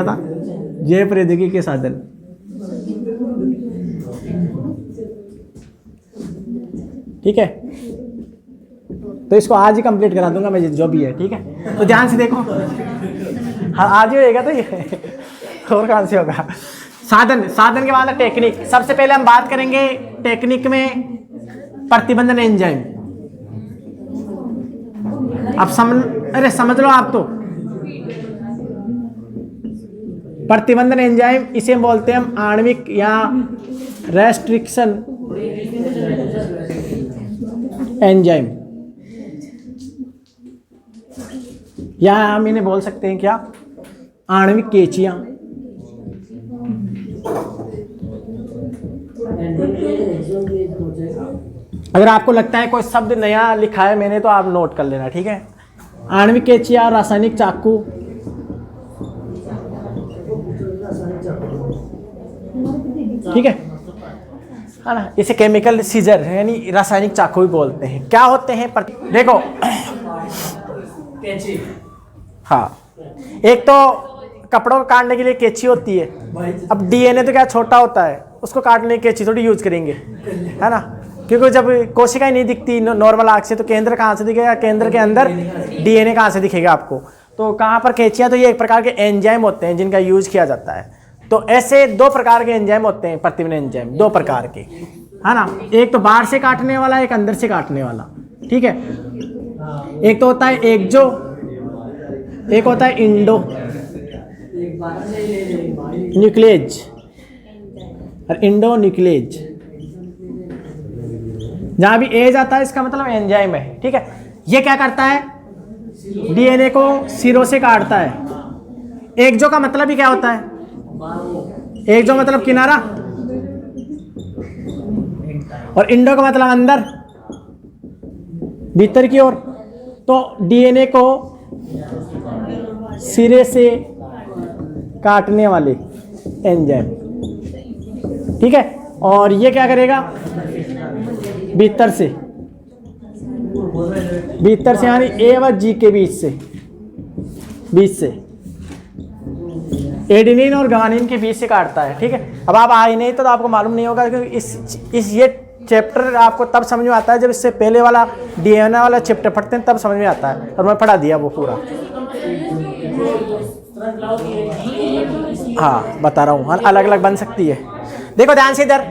था जैव प्रौद्योगिकी के साधन। ठीक है, तो इसको आज ही कंप्लीट करा दूंगा मैं जो भी है। ठीक है, तो ध्यान से देखो। हाँ, आज ही होएगा तो ये और कहाँ से होगा। साधन, साधन के बाद टेक्निक। सबसे पहले हम बात करेंगे टेक्निक में प्रतिबंधन एंजाइम। अब समझ लो आप तो। प्रतिबंधन एंजाइम इसे बोलते हैं हम आणविक या रेस्ट्रिक्शन एंजाइम, या हम इन्हें बोल सकते हैं क्या, आणविक केचियां। अगर आपको लगता है कोई शब्द नया लिखा है मैंने तो आप नोट कर लेना। ठीक है, आणविक केचिया, रासायनिक चाकू, ठीक है ना। इसे केमिकल सीजर यानी रासायनिक चाकू भी बोलते हैं। क्या होते हैं देखो। हाँ, एक तो कपड़ों को काटने के लिए कैंची होती है। अब डीएनए तो क्या छोटा होता है, उसको काटने की कैंची थोड़ी यूज करेंगे, है ना, क्योंकि जब कोशिकाएं नहीं दिखती नॉर्मल आंख से तो केंद्र कहाँ से दिखेगा, केंद्र के अंदर डीएनए कहाँ से दिखेगा आपको। तो कहाँ पर कैंचियाँ, तो ये एक प्रकार के एंजाइम होते हैं जिनका यूज किया जाता है। तो ऐसे दो प्रकार के एंजाइम होते हैं, प्रतिबंधन एंजाइम दो प्रकार के, है ना। एक तो बाहर से काटने वाला, एक अंदर से काटने वाला। ठीक है, एक तो होता है एक्जो, एक होता है इंडो न्यूक्लियेज और इंडो न्यूक्लियेज। जहां भी एज आता है इसका मतलब एंजाइम है। ठीक है, ये क्या करता है, डीएनए को सिरों से काटता है। एक्जो का मतलब ही क्या होता है, एक्जो मतलब किनारा, और इंडो का मतलब अंदर भीतर की ओर। तो डीएनए को सिरे से काटने वाले एंजाइम। ठीक है, और ये क्या करेगा, भीतर से यानी ए व जी के बीच से एडेनिन और ग्वानिन के बीच से काटता है। ठीक है, अब आप आए नहीं तो आपको मालूम नहीं होगा, क्योंकि इस ये चैप्टर आपको तब समझ में आता है जब इससे पहले वाला डीएनए वाला चैप्टर पढ़ते हैं, तब समझ में आता है। और मैं पढ़ा दिया वो पूरा। हाँ, बता रहा हूँ, अलग अलग बन सकती है। देखो ध्यान से इधर,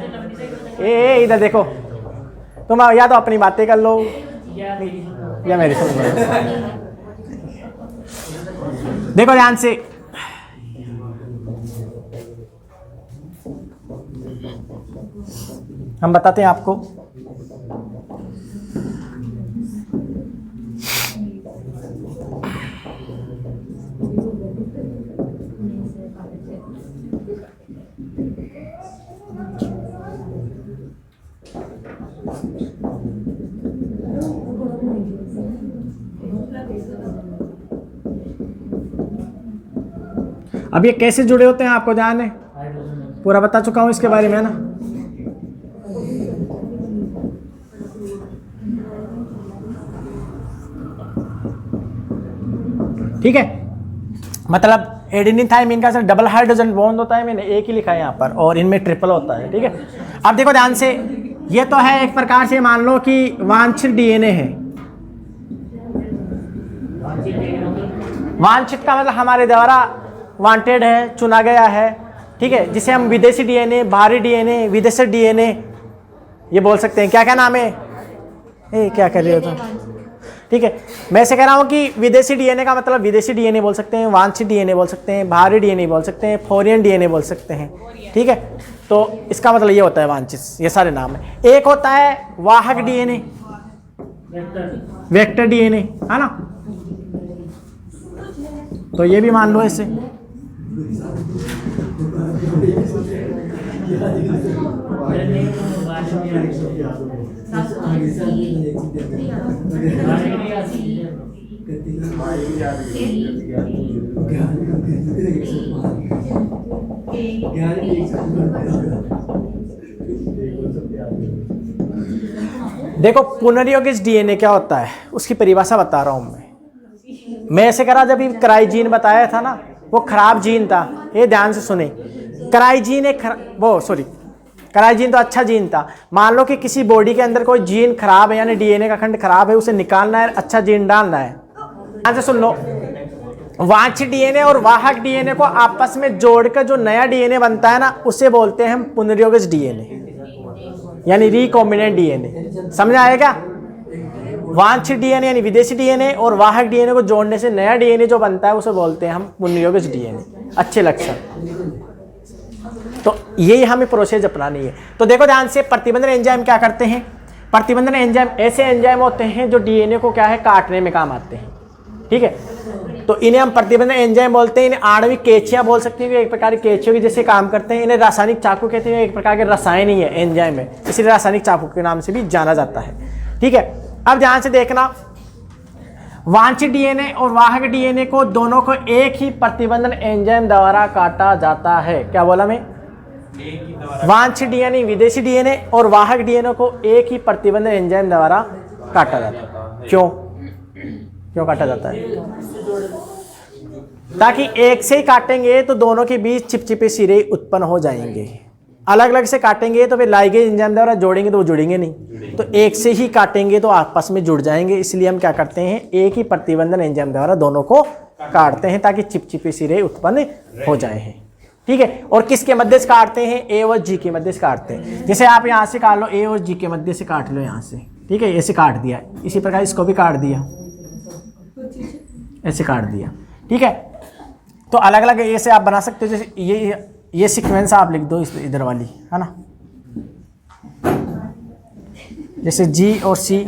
इधर देखो। तुम या तो अपनी बातें कर लो या मेरी सुन लो। देखो ध्यान से, हम बताते हैं आपको। अब ये कैसे जुड़े होते हैं आपको ध्यान है, पूरा बता चुका हूं इसके बारे में, है ना। ठीक है, मतलब एडेनिन थाइमिन का डबल हाइड्रोजन बॉन्ड होता है, मैंने एक ही लिखा है यहाँ पर, और इनमें ट्रिपल होता है। ठीक है, अब देखो ध्यान से, ये तो है एक प्रकार से मान लो कि वांछित डीएनए है। वांछित का मतलब हमारे द्वारा वांटेड है, चुना गया है। ठीक है, जिसे हम विदेशी डीएनए, बाहरी डीएनए, विदेशी डीएनए ये बोल सकते हैं। क्या क्या नाम है, क्या कर रहे हो तुम। ठीक है, मैं ऐसे कह रहा हूँ कि विदेशी डीएनए का मतलब विदेशी डीएनए बोल सकते हैं, वांछित डीएनए बोल सकते हैं, बाहरी डीएनए बोल सकते हैं, फॉरेन डीएनए बोल सकते हैं। ठीक है, तो इसका मतलब ये होता है वांछित, ये सारे नाम है। एक होता है वाहक डीएनए, वेक्टर डीएनए, है ना। तो ये भी मान लो ऐसे। देखो पुनर्योगित डीएनए क्या होता है उसकी परिभाषा बता रहा हूं मैं ऐसे करा जब क्राइजीन बताया था ना, वो खराब जीन था, ये ध्यान से सुने। कराइजीन कराइजीन तो अच्छा जीन था। मान लो कि किसी बॉडी के अंदर कोई जीन खराब है, यानी डीएनए का खंड खराब है, उसे निकालना है, अच्छा जीन डालना है। ध्यान से सुन लो, वांछित डीएनए और वाहक डीएनए को आपस में जोड़कर जो नया डीएनए बनता है ना, उसे बोलते हैं हम पुनर्योगज डीएनए, यानी रिकॉम्बिनेंट डीएनए। समझ आएगा? वांछित डीएनए यानी विदेशी डीएनए और वाहक डीएनए को जोड़ने से नया डीएनए जो बनता है उसे बोलते हैं हम पुनर्योगज डीएनए। अच्छे लक्षण। तो यही हमें प्रोसेस अपनानी है। तो देखो ध्यान से, प्रतिबंधन एंजाइम क्या करते हैं? प्रतिबंधन एंजाइम ऐसे एंजाइम होते हैं जो डीएनए को क्या है, काटने में काम आते हैं। ठीक है, तो इन्हें हम प्रतिबंधन एंजाइम बोलते हैं। इन्हें आणविक कैंचियां बोल सकते हैं, एक प्रकार की कैंचियों के जैसे काम करते हैं। इन्हें रासायनिक चाकू कहते हैं, एक प्रकार के रसायन ही है, एंजाइम है, इसलिए रासायनिक चाकू के नाम से भी जाना जाता है। ठीक है, अब ध्यान से देखना, वांछित डीएनए और वाहक डीएनए को दोनों को एक ही प्रतिबंधन एंजाइम द्वारा काटा जाता है। क्या बोला मैं? वांछित डीएनए विदेशी डीएनए और वाहक डीएनए को एक ही प्रतिबंधन एंजाइम द्वारा काटा जाता है। क्यों काटा जाता है? ताकि एक से ही काटेंगे तो दोनों के बीच चिपचिपे सिरे उत्पन्न हो जाएंगे। अलग अलग से काटेंगे तो फिर लाइगेज एंजाइम द्वारा जोड़ेंगे तो वो जुड़ेंगे नहीं, तो एक से ही काटेंगे तो आपस में जुड़ जाएंगे। इसलिए हम क्या करते हैं, एक ही प्रतिबंधन एंजाइम द्वारा दोनों को काटते हैं ताकि चिपचिपे सिरे उत्पन्न हो जाए। ठीक है, और किसके मध्य से काटते हैं? ए और जी के मध्य से काटते हैं। जैसे आप यहाँ से काट लो, ए और जी के मध्य से काट लो यहाँ से। ठीक है, ऐसे काट दिया। इसी प्रकार इसको भी काट दिया, ऐसे काट दिया। ठीक है, तो अलग अलग ऐसे आप बना सकते हो। जैसे ये सीक्वेंस आप लिख दो इधर वाली, है ना, जैसे जी और सी,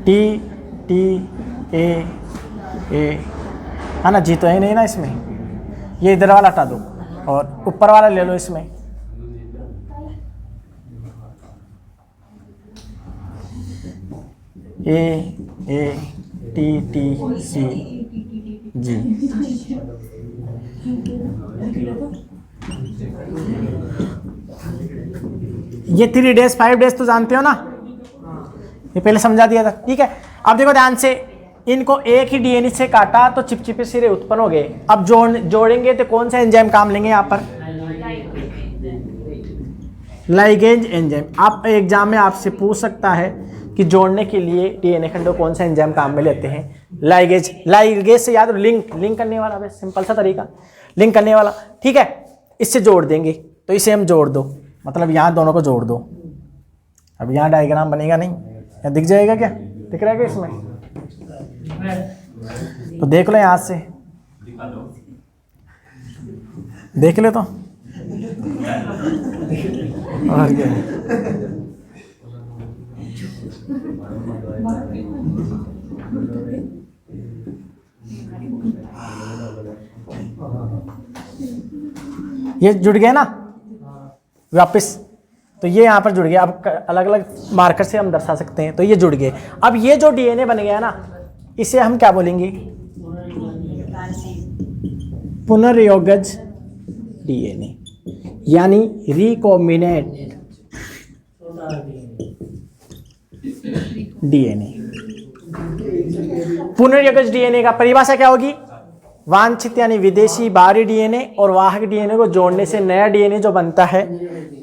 टी टी ए, है ना, जी तो है नहीं ना इसमें, ये इधर वाला हटा दो और ऊपर वाला ले लो इसमें। ए टी टी सी जी। ये 3 days 5 days तो जानते हो ना, ये पहले समझा दिया था। ठीक है, अब देखो ध्यान से, इनको एक ही डीएनए से काटा तो चिपचिपे सिरे उत्पन्न हो गए। अब जोड़ेंगे तो कौन सा एंजाइम काम लेंगे यहाँ पर? Ligase enzyme. आप एग्जाम में आपसे पूछ सकता है कि जोड़ने के लिए डीएनए खंडों कौन सा एंजाइम काम में लेते हैं? लाइगेज। लाइगेज से याद, लिंक करने वाला, बस सिंपल सा तरीका, लिंक करने वाला। ठीक है, इससे जोड़ देंगे, तो इसे हम जोड़ दो, मतलब यहाँ दोनों को जोड़ दो। अब यहाँ डायग्राम बनेगा नहीं, या दिख जाएगा क्या? दिख रहा है क्या इसमें? तो देख लो यहाँ से, देख ले तो, और क्या। ये जुड़ गया ना वापस, तो ये यहाँ पर जुड़ गया। अब अलग अलग मार्कर से हम दर्शा सकते हैं, तो ये जुड़ गए। अब ये जो डीएनए बन गया ना, इसे हम क्या बोलेंगे? पुनर्योगज डीएनए, यानी रिकॉम्बिनेंट डीएनए। पुनर्योगज डीएनए का परिभाषा क्या होगी? वांछित यानी विदेशी बाहरी डीएनए और वाहक डीएनए को जोड़ने से नया डीएनए जो बनता है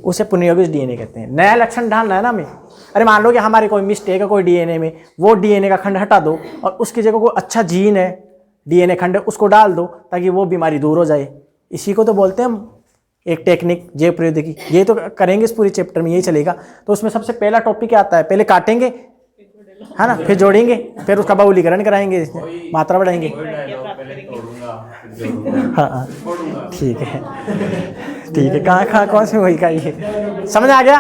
उसे पुनर्योगज डीएनए कहते हैं। नया लक्षण डालना है ना हमें। अरे मान लो कि हमारे कोई मिस्टेक है कोई डीएनए में, वो डीएनए का खंड हटा दो और उसकी जगह कोई अच्छा जीन है डीएनए खंड, उसको डाल दो ताकि वो बीमारी दूर हो जाए। इसी को तो बोलते हैं हम एक टेक्निक, जैव प्रौद्योगिकी। ये तो करेंगे इस पूरी चैप्टर में, यही चलेगा। तो उसमें सबसे पहला टॉपिक क्या आता है? पहले काटेंगे, है ना, फिर जोड़ेंगे, फिर उसका बहुलीकरण कराएंगे, मात्रा बढ़ाएंगे। हाँ ठीक है, ठीक है। कहाँ कौन से वही का, ये समझ आ गया?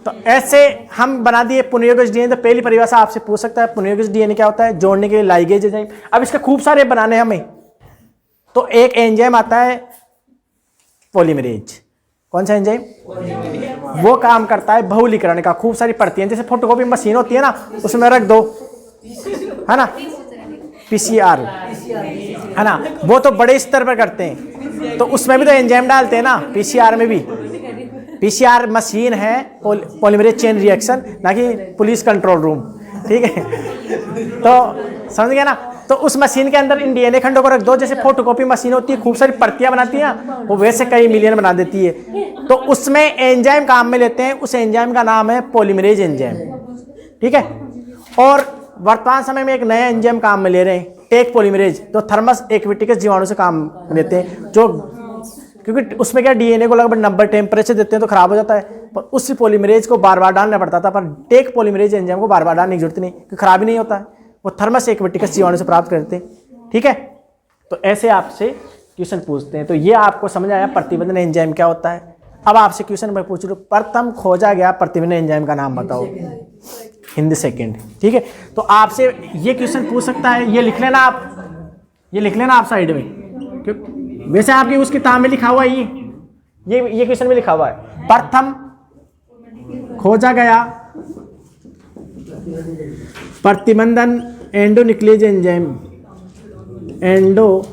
तो ऐसे हम बना दिए पुनर्योगज डीएनए। तो पहली परिभाषा आपसे पूछ सकता है पुनर्योगज डीएनए क्या होता है? जोड़ने के लिए लाइगेज एंजाइम। अब इसके खूब सारे बनाने हमें, तो एक एंजाइम आता है पॉलीमरेज। कौन सा एंजाइम? वो काम करता है बहुलीकरण का। खूब सारी परतें, जैसे फोटोकॉपी मशीन होती है ना, उसमें रख दो, है ना, पीसीआर, है ना, वो तो बड़े स्तर पर करते हैं, तो उसमें भी तो एंजाइम डालते हैं ना, पीसीआर में भी। पीसीआर मशीन है पॉलीमरेज चेन रिएक्शन, ना कि पुलिस कंट्रोल रूम। ठीक है, तो समझ गया ना। तो उस मशीन के अंदर इन डीएनए खंडों को रख दो, जैसे फोटोकॉपी मशीन होती है, खूब सारी प्रतियां बनाती है, वो वैसे कई मिलियन बना देती है। तो उसमें एंजाइम काम में लेते हैं, उस एंजाइम का नाम है पॉलीमरेज एंजाइम, ठीक है। और वर्तमान समय में एक नया एंजाइम काम में ले रहे हैं, टेक पॉलीमरेज, तो थर्मस एक्विटिकस जीवाणु से काम लेते हैं, जो क्योंकि उसमें क्या डीएनए को लगभग 90 टेम्परेचर देते हैं तो खराब हो जाता है, पर उस पॉलीमरेज को बार बार डालना पड़ता था, पर टेक पॉलीमरेज एंजाइम को बार बार डालने की जरूरत नहीं, क्योंकि खराब ही नहीं होता है, वो थर्मस एक्विटिकस जीवाणु से प्राप्त करते हैं, ठीक है। तो ऐसे आपसे क्वेश्चन पूछते हैं। तो ये आपको समझ आया प्रतिबंधन एंजाइम क्या होता है। अब आपसे क्वेश्चन मैं पूछ रहा हूँ, प्रथम खोजा गया प्रतिबंधन एंजाइम का नाम बताओ। हिंद सेकंड, ठीक है। तो आपसे ये क्वेश्चन पूछ सकता है, ये लिख लेना आप, ये लिख लेना आप साइड में, क्योंकि वैसे आपकी उस किताब में लिखा हुआ है, ये क्वेश्चन में लिखा हुआ है, प्रथम खोजा गया प्रतिबंधन एंडोन्यूक्लियेज एंजाइम, एंडोन्यूक्लियेज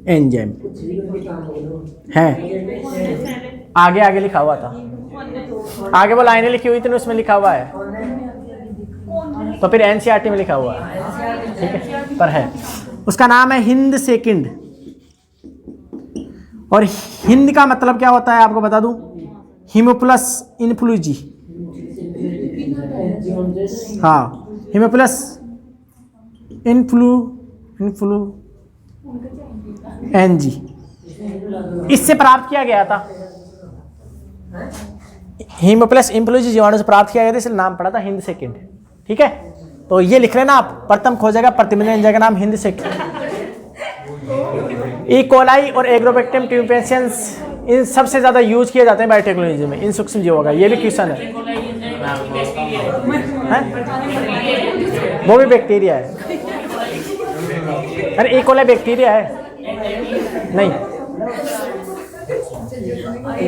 एंजाइम है, आगे आगे लिखा हुआ था, आगे वो लाइनें लिखी हुई थी ना, उसमें लिखा हुआ है, तो फिर एनसीईआरटी में लिखा हुआ है, ठीक है, पर है। उसका नाम है हिंद सेकंड, और हिंद का मतलब क्या होता है आपको बता दूं, हीमोप्लस इन्फ्लूजी, हाँ, हीमोप्लस इन्फ्लू एनजी, इससे प्राप्त किया गया था, हीमोप्लस इन्फ्लूजी जीवाणु से प्राप्त किया गया था, इसलिए नाम पड़ा था हिंद सेकंड, ठीक है। तो ये लिख लेना आप, प्रथम खोजेगा प्रतिबंधन एंजाइम का नाम हिंद सेकंड। ई कोलाई और एग्रोबैक्टीरियम ट्यूपेंसियंस, इन सबसे ज्यादा यूज किए जाते हैं बायोटेक्नोलॉजी में, इन सूक्ष्म जीवों का, ये भी क्वेश्चन है, वो भी बैक्टीरिया है, अरे ई कोलाई बैक्टीरिया है नहीं।